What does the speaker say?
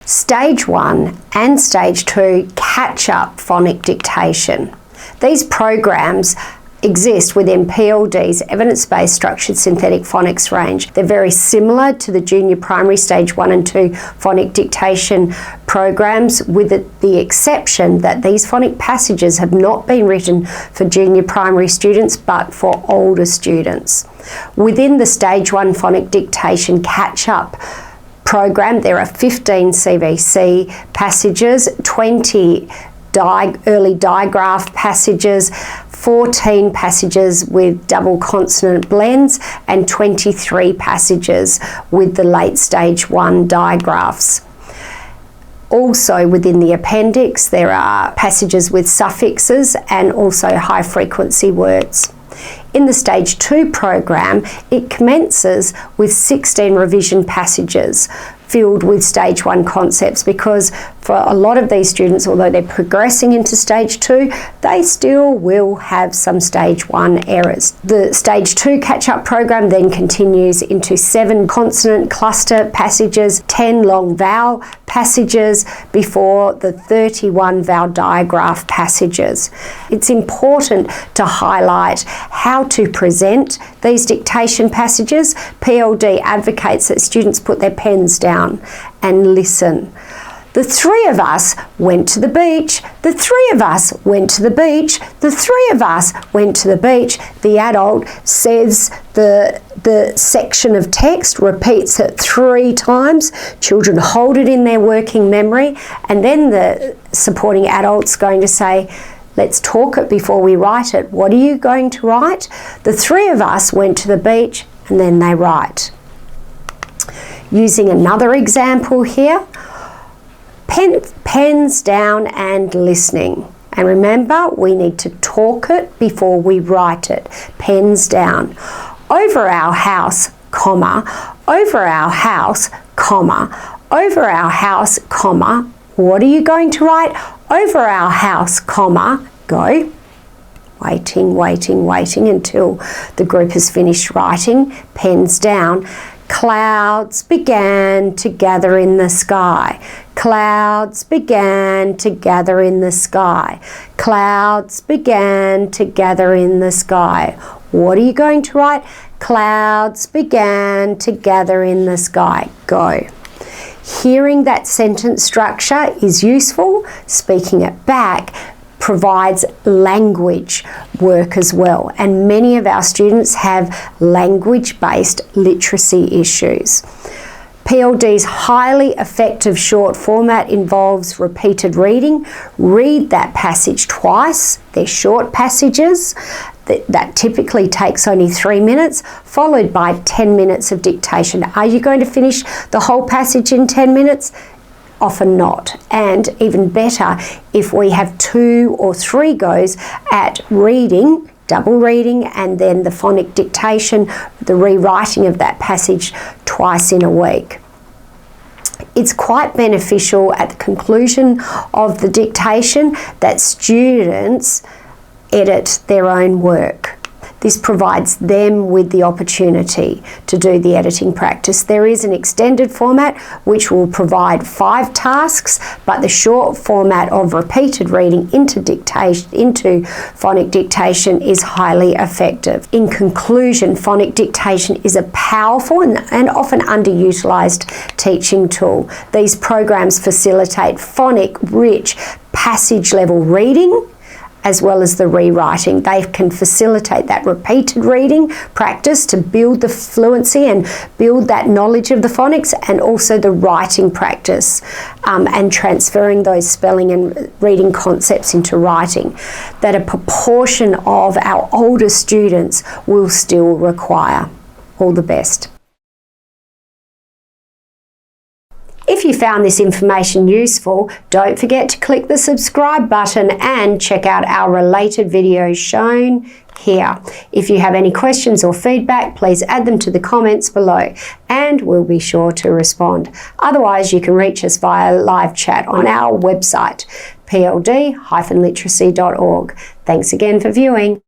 Stage 1 and Stage 2 catch-up phonic dictation. These programs exist within PLD's evidence-based structured synthetic phonics range. They're very similar to the junior primary Stage 1 and 2 phonic dictation programs, with the exception that these phonic passages have not been written for junior primary students but for older students. Within the Stage 1 phonic dictation catch-up program, there are 15 CVC passages, 20 early digraph passages, 14 passages with double consonant blends, and 23 passages with the late Stage 1 digraphs. Also within the appendix, there are passages with suffixes and also high frequency words. In the Stage 2 program, it commences with 16 revision passages filled with Stage 1 concepts, because for a lot of these students, although they're progressing into Stage 2, they still will have some Stage 1 errors. The Stage 2 catch-up program then continues into 7 consonant cluster passages, 10 long vowel passages, before the 31 vowel digraph passages. It's important to highlight how to present these dictation passages. PLD advocates that students put their pens down and listen. The three of us went to the beach. The three of us went to the beach. The three of us went to the beach. The adult says the section of text, repeats it 3 times. Children hold it in their working memory, and then the supporting adult's going to say, let's talk it before we write it. What are you going to write? The three of us went to the beach, and then they write. Using another example here, pens down and listening. And remember, we need to talk it before we write it. Pens down. Over our house, comma, over our house, comma, over our house, comma. What are you going to write? Over our house, comma, go. Waiting, waiting, waiting until the group has finished writing. Pens down. Clouds began to gather in the sky. Clouds began to gather in the sky. Clouds began to gather in the sky. What are you going to write? Clouds began to gather in the sky. Go. Hearing that sentence structure is useful. Speaking it back provides language work as well, and many of our students have language-based literacy issues. PLD's highly effective short format involves repeated reading. Read that passage twice. They're short passages. That typically takes only 3 minutes, followed by 10 minutes of dictation. Are you going to finish the whole passage in 10 minutes? Often not. And even better, if we have 2 or 3 goes at reading, double reading, and then the phonic dictation, the rewriting of that passage twice in a week. It's quite beneficial at the conclusion of the dictation that students edit their own work. This provides them with the opportunity to do the editing practice. There is an extended format which will provide 5 tasks, but the short format of repeated reading into phonic dictation is highly effective. In conclusion, phonic dictation is a powerful and often underutilized teaching tool. These programs facilitate phonic, rich, passage-level reading, as well as the rewriting. They can facilitate that repeated reading practice to build the fluency and build that knowledge of the phonics, and also the writing practice and transferring those spelling and reading concepts into writing that a proportion of our older students will still require. All the best. If you found this information useful, don't forget to click the subscribe button and check out our related videos shown here. If you have any questions or feedback, please add them to the comments below and we'll be sure to respond. Otherwise, you can reach us via live chat on our website, pld-literacy.org. Thanks again for viewing.